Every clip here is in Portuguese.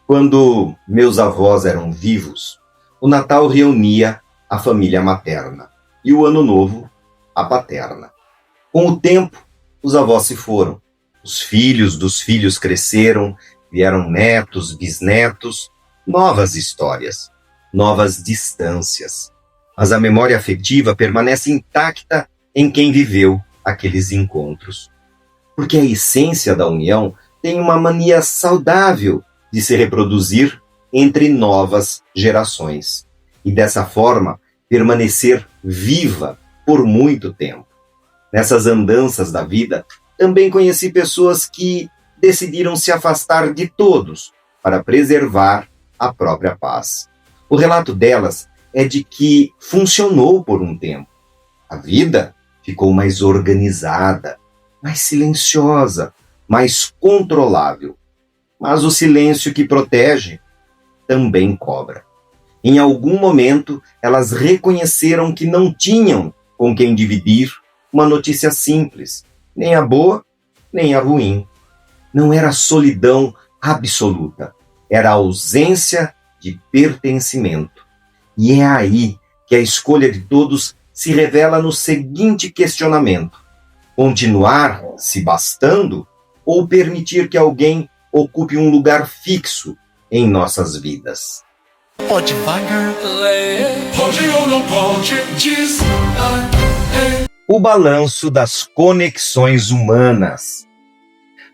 Quando meus avós eram vivos, o Natal reunia a família materna e o Ano Novo a paterna. Com o tempo, os avós se foram. Os filhos dos filhos cresceram, vieram netos, bisnetos, novas histórias, novas distâncias. Mas a memória afetiva permanece intacta em quem viveu aqueles encontros. Porque a essência da união tem uma mania saudável de se reproduzir entre novas gerações e, dessa forma, permanecer viva por muito tempo. Nessas andanças da vida, também conheci pessoas que decidiram se afastar de todos para preservar a própria paz. O relato delas é de que funcionou por um tempo. A vida ficou mais organizada, mais silenciosa, mais controlável. Mas o silêncio que protege também cobra. Em algum momento, elas reconheceram que não tinham com quem dividir uma notícia simples, nem a boa, nem a ruim. Não era solidão absoluta, era ausência de pertencimento. E é aí que a escolha de todos se revela no seguinte questionamento: continuar se bastando ou permitir que alguém ocupe um lugar fixo em nossas vidas? Pode vagar, pode ou não pode, diz. O balanço das conexões humanas.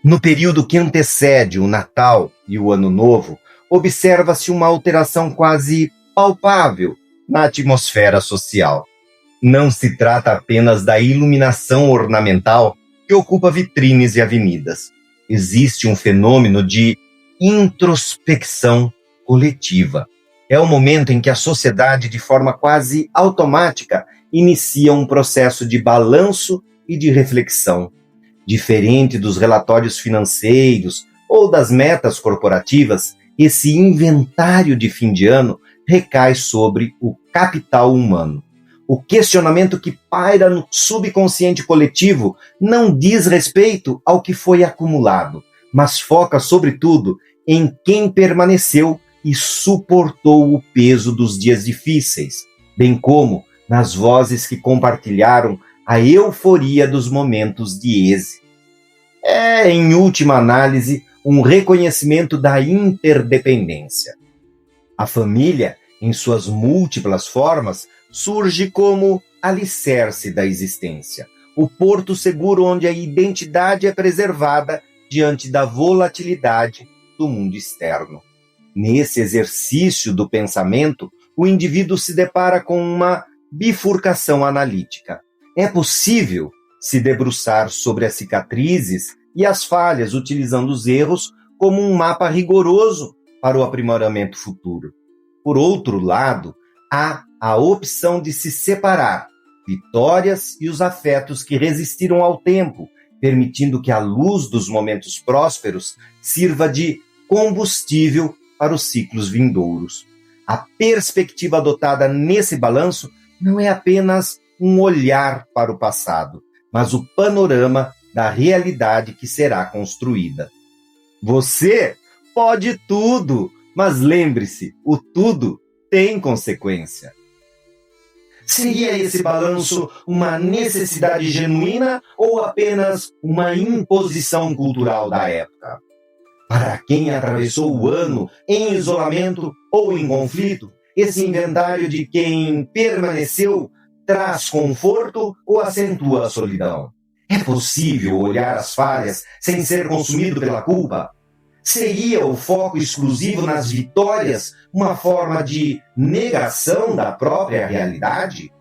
No período que antecede o Natal e o Ano Novo, observa-se uma alteração quase palpável na atmosfera social. Não se trata apenas da iluminação ornamental que ocupa vitrines e avenidas. Existe um fenômeno de introspecção coletiva. É o momento em que a sociedade, de forma quase automática, inicia um processo de balanço e de reflexão. Diferente dos relatórios financeiros ou das metas corporativas, esse inventário de fim de ano recai sobre o capital humano. O questionamento que paira no subconsciente coletivo não diz respeito ao que foi acumulado, mas foca, sobretudo, em quem permaneceu e suportou o peso dos dias difíceis, bem como nas vozes que compartilharam a euforia dos momentos de êxito. É, em última análise, um reconhecimento da interdependência. A família, em suas múltiplas formas, surge como alicerce da existência, o porto seguro onde a identidade é preservada diante da volatilidade do mundo externo. Nesse exercício do pensamento, o indivíduo se depara com uma bifurcação analítica. É possível se debruçar sobre as cicatrizes e as falhas, utilizando os erros como um mapa rigoroso para o aprimoramento futuro. Por outro lado, há a opção de se separar vitórias e os afetos que resistiram ao tempo, permitindo que a luz dos momentos prósperos sirva de combustível para os ciclos vindouros. A perspectiva adotada nesse balanço não é apenas um olhar para o passado, mas o panorama da realidade que será construída. Você pode tudo, mas lembre-se, o tudo tem consequência. Seria esse balanço uma necessidade genuína ou apenas uma imposição cultural da época? Para quem atravessou o ano em isolamento ou em conflito, esse inventário de quem permaneceu traz conforto ou acentua a solidão? É possível olhar as falhas sem ser consumido pela culpa? Seria o foco exclusivo nas vitórias uma forma de negação da própria realidade?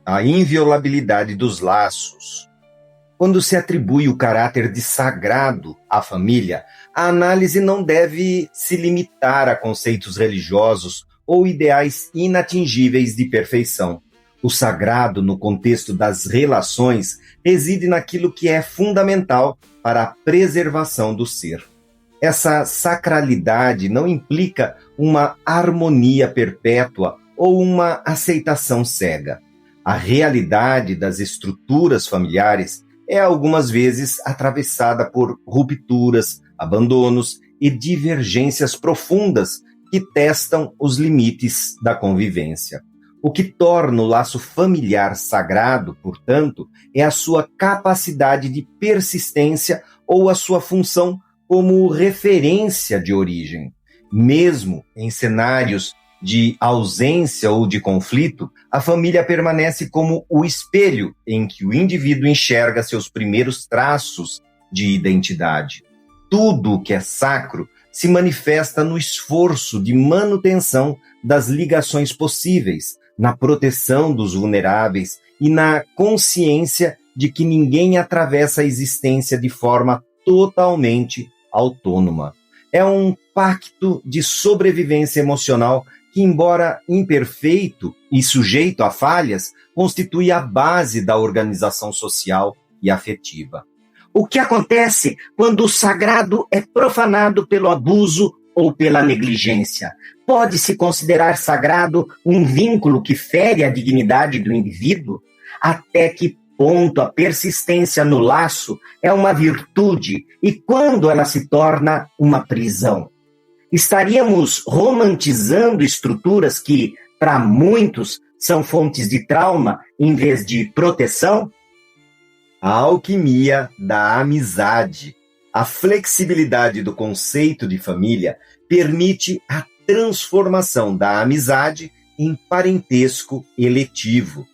A inviolabilidade dos laços. Quando se atribui o caráter de sagrado à família, a análise não deve se limitar a conceitos religiosos ou ideais inatingíveis de perfeição. O sagrado, no contexto das relações, reside naquilo que é fundamental para a preservação do ser. Essa sacralidade não implica uma harmonia perpétua ou uma aceitação cega. A realidade das estruturas familiares é algumas vezes atravessada por rupturas, abandonos e divergências profundas que testam os limites da convivência. O que torna o laço familiar sagrado, portanto, é a sua capacidade de persistência ou a sua função como referência de origem. Mesmo em cenários de ausência ou de conflito, a família permanece como o espelho em que o indivíduo enxerga seus primeiros traços de identidade. Tudo o que é sacro se manifesta no esforço de manutenção das ligações possíveis, na proteção dos vulneráveis e na consciência de que ninguém atravessa a existência de forma totalmente autônoma. É um pacto de sobrevivência emocional que, embora imperfeito e sujeito a falhas, constitui a base da organização social e afetiva. O que acontece quando o sagrado é profanado pelo abuso ou pela negligência? Pode-se considerar sagrado um vínculo que fere a dignidade do indivíduo? Até que ponto a persistência no laço é uma virtude e quando ela se torna uma prisão? Estaríamos romantizando estruturas que, para muitos, são fontes de trauma em vez de proteção? A alquimia da amizade, a flexibilidade do conceito de família permite a transformação da amizade em parentesco eletivo.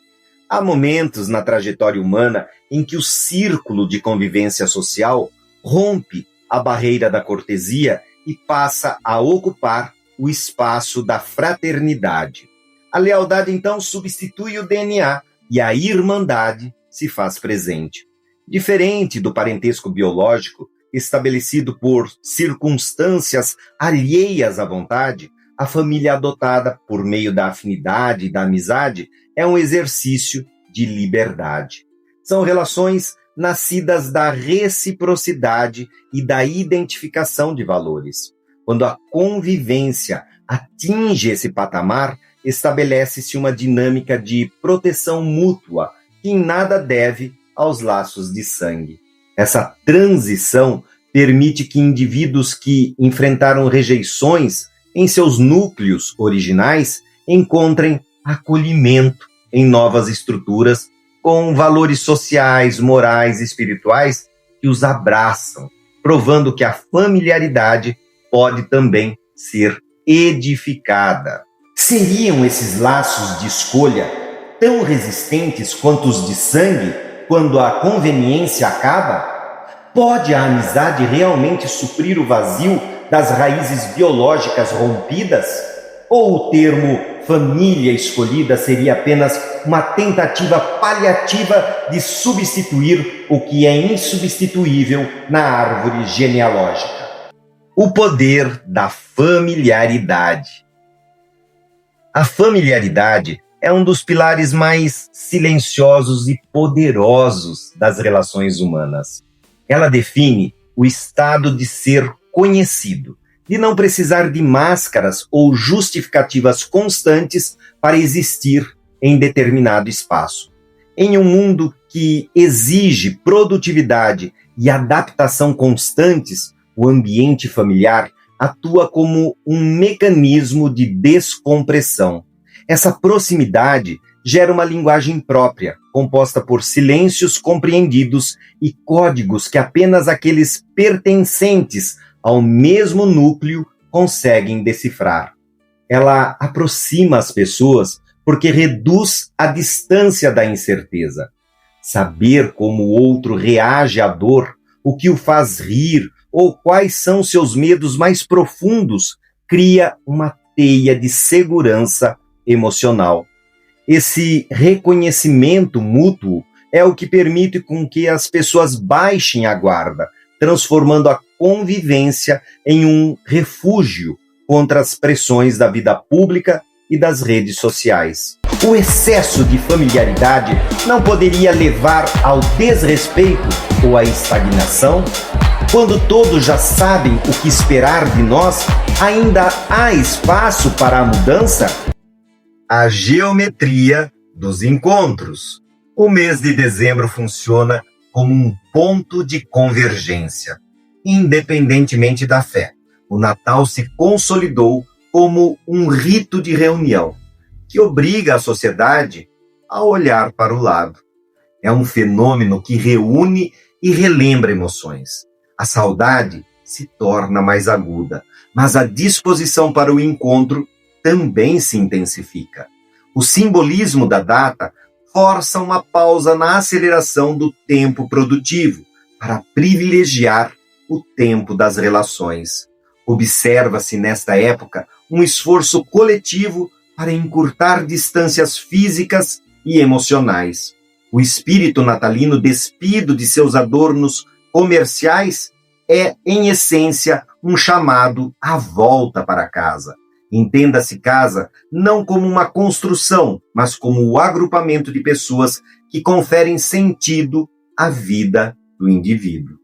Há momentos na trajetória humana em que o círculo de convivência social rompe a barreira da cortesia e passa a ocupar o espaço da fraternidade. A lealdade, então, substitui o DNA e a irmandade se faz presente. Diferente do parentesco biológico, estabelecido por circunstâncias alheias à vontade, a família adotada por meio da afinidade e da amizade é um exercício de liberdade. São relações nascidas da reciprocidade e da identificação de valores. Quando a convivência atinge esse patamar, estabelece-se uma dinâmica de proteção mútua que em nada deve aos laços de sangue. Essa transição permite que indivíduos que enfrentaram rejeições em seus núcleos originais encontrem acolhimento em novas estruturas com valores sociais, morais e espirituais que os abraçam, provando que a familiaridade pode também ser edificada. Seriam esses laços de escolha tão resistentes quanto os de sangue quando a conveniência acaba? Pode a amizade realmente suprir o vazio das raízes biológicas rompidas? Ou o termo família escolhida seria apenas uma tentativa paliativa de substituir o que é insubstituível na árvore genealógica? O poder da familiaridade. A familiaridade é um dos pilares mais silenciosos e poderosos das relações humanas. Ela define o estado de ser conhecido, de não precisar de máscaras ou justificativas constantes para existir em determinado espaço. Em um mundo que exige produtividade e adaptação constantes, o ambiente familiar atua como um mecanismo de descompressão. Essa proximidade gera uma linguagem própria, composta por silêncios compreendidos e códigos que apenas aqueles pertencentes ao mesmo núcleo conseguem decifrar. Ela aproxima as pessoas porque reduz a distância da incerteza. Saber como o outro reage à dor, o que o faz rir ou quais são seus medos mais profundos, cria uma teia de segurança emocional. Esse reconhecimento mútuo é o que permite com que as pessoas baixem a guarda, transformando a convivência em um refúgio contra as pressões da vida pública e das redes sociais. O excesso de familiaridade não poderia levar ao desrespeito ou à estagnação? Quando todos já sabem o que esperar de nós, ainda há espaço para a mudança? A geometria dos encontros. O mês de dezembro funciona como um ponto de convergência, independentemente da fé. o Natal se consolidou como um rito de reunião, que obriga a sociedade a olhar para o lado. É um fenômeno que reúne e relembra emoções. A saudade se torna mais aguda, mas a disposição para o encontro também se intensifica. O simbolismo da data força uma pausa na aceleração do tempo produtivo para privilegiar o tempo das relações. Observa-se nesta época um esforço coletivo para encurtar distâncias físicas e emocionais. O espírito natalino, despido de seus adornos comerciais, é, em essência, um chamado à volta para casa. Entenda-se casa não como uma construção, mas como o agrupamento de pessoas que conferem sentido à vida do indivíduo.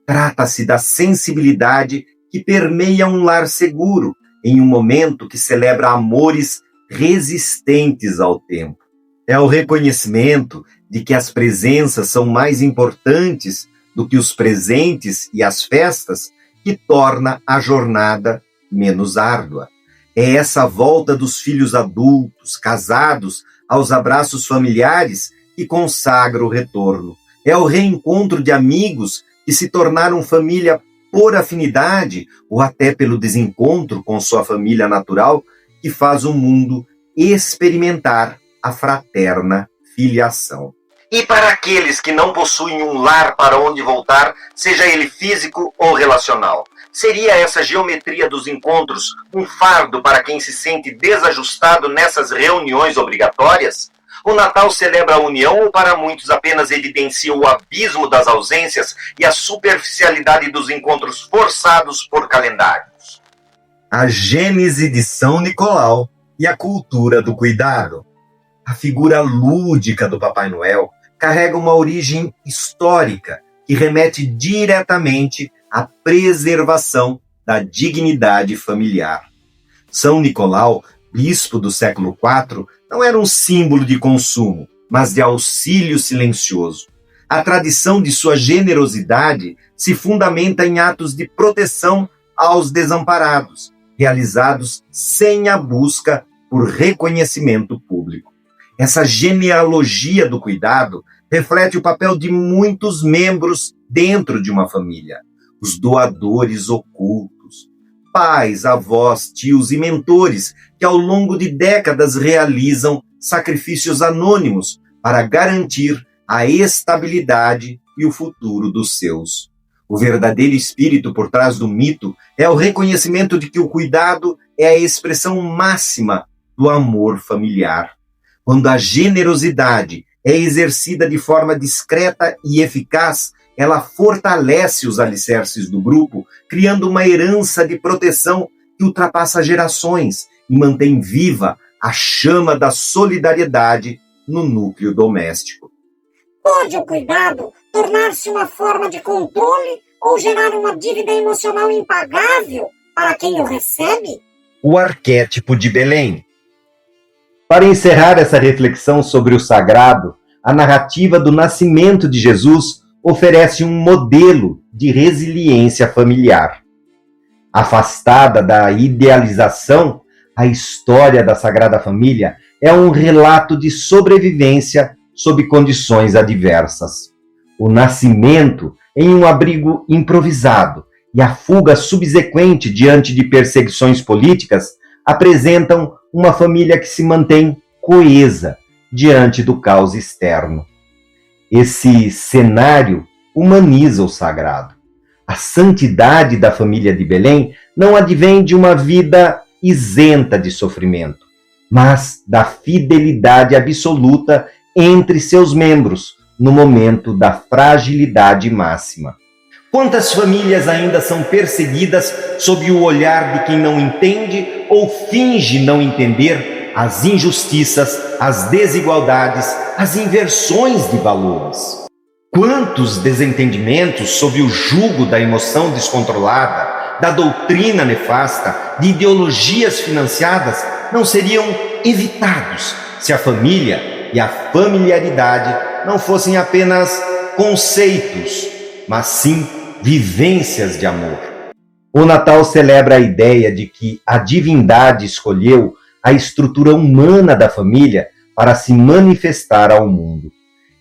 Trata-se da sensibilidade que permeia um lar seguro, em um momento que celebra amores resistentes ao tempo. É o reconhecimento de que as presenças são mais importantes do que os presentes e as festas que torna a jornada menos árdua. É essa volta dos filhos adultos, casados, aos abraços familiares que consagra o retorno. É o reencontro de amigos que se tornaram família por afinidade ou até pelo desencontro com sua família natural que faz o mundo experimentar a fraterna filiação. E para aqueles que não possuem um lar para onde voltar, seja ele físico ou relacional, seria essa geometria dos encontros um fardo para quem se sente desajustado nessas reuniões obrigatórias? O Natal celebra a união ou para muitos apenas evidencia o abismo das ausências e a superficialidade dos encontros forçados por calendários? A gênese de São Nicolau e a cultura do cuidado. A figura lúdica do Papai Noel carrega uma origem histórica que remete diretamente à preservação da dignidade familiar. São Nicolau, bispo do século IV, não era um símbolo de consumo, mas de auxílio silencioso. A tradição de sua generosidade se fundamenta em atos de proteção aos desamparados, realizados sem a busca por reconhecimento público. Essa genealogia do cuidado reflete o papel de muitos membros dentro de uma família. Os doadores ocultos, pais, avós, tios e mentores que ao longo de décadas realizam sacrifícios anônimos para garantir a estabilidade e o futuro dos seus. O verdadeiro espírito por trás do mito é o reconhecimento de que o cuidado é a expressão máxima do amor familiar. Quando a generosidade é exercida de forma discreta e eficaz, ela fortalece os alicerces do grupo, criando uma herança de proteção que ultrapassa gerações e mantém viva a chama da solidariedade no núcleo doméstico. Pode o cuidado tornar-se uma forma de controle ou gerar uma dívida emocional impagável para quem o recebe? O arquétipo de Belém. Para encerrar essa reflexão sobre o sagrado, a narrativa do nascimento de Jesus oferece um modelo de resiliência familiar. Afastada da idealização, a história da Sagrada Família é um relato de sobrevivência sob condições adversas. O nascimento em um abrigo improvisado e a fuga subsequente diante de perseguições políticas apresentam uma família que se mantém coesa diante do caos externo. Esse cenário humaniza o sagrado. A santidade da família de Belém não advém de uma vida isenta de sofrimento, mas da fidelidade absoluta entre seus membros no momento da fragilidade máxima. Quantas famílias ainda são perseguidas sob o olhar de quem não entende ou finge não entender as injustiças, as desigualdades, as inversões de valores? Quantos desentendimentos sob o jugo da emoção descontrolada, da doutrina nefasta, de ideologias financiadas não seriam evitados se a família e a familiaridade não fossem apenas conceitos, mas sim vivências de amor? O Natal celebra a ideia de que a divindade escolheu a estrutura humana da família para se manifestar ao mundo.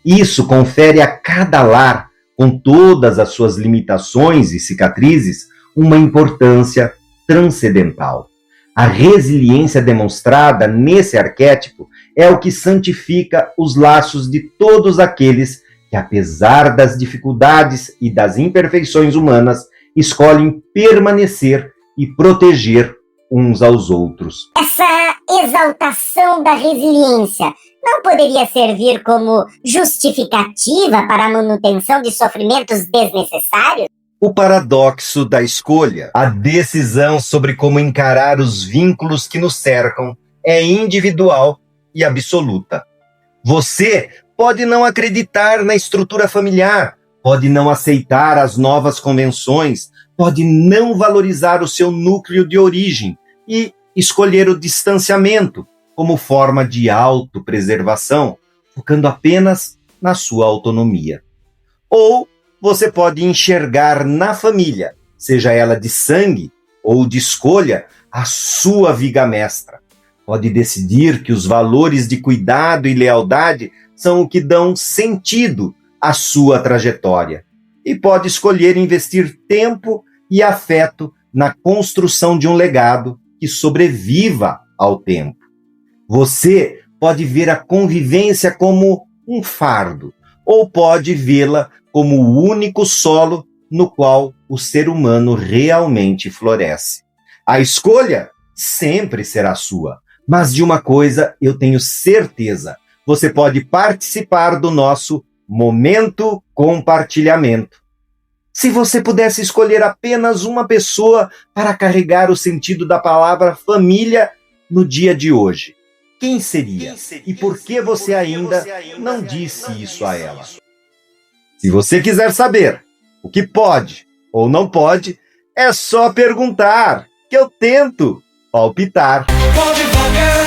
Isso confere a cada lar, com todas as suas limitações e cicatrizes, uma importância transcendental. A resiliência demonstrada nesse arquétipo é o que santifica os laços de todos aqueles que, apesar das dificuldades e das imperfeições humanas, escolhem permanecer e proteger uns aos outros. Essa exaltação da resiliência não poderia servir como justificativa para a manutenção de sofrimentos desnecessários? O paradoxo da escolha, a decisão sobre como encarar os vínculos que nos cercam, é individual e absoluta. Você pode não acreditar na estrutura familiar, pode não aceitar as novas convenções, pode não valorizar o seu núcleo de origem e escolher o distanciamento como forma de autopreservação, focando apenas na sua autonomia. Ou você pode enxergar na família, seja ela de sangue ou de escolha, a sua viga mestra. Pode decidir que os valores de cuidado e lealdade são o que dão sentido à sua trajetória. E pode escolher investir tempo e afeto na construção de um legado que sobreviva ao tempo. Você pode ver a convivência como um fardo, ou pode vê-la como o único solo no qual o ser humano realmente floresce. A escolha sempre será sua, mas de uma coisa eu tenho certeza: você pode participar do nosso Momento Compartilhamento. Se você pudesse escolher apenas uma pessoa para carregar o sentido da palavra família no dia de hoje, quem seria? E por que você ainda não disse isso a ela? Se você quiser saber o que pode ou não pode, é só perguntar, que eu tento palpitar. Pode valer.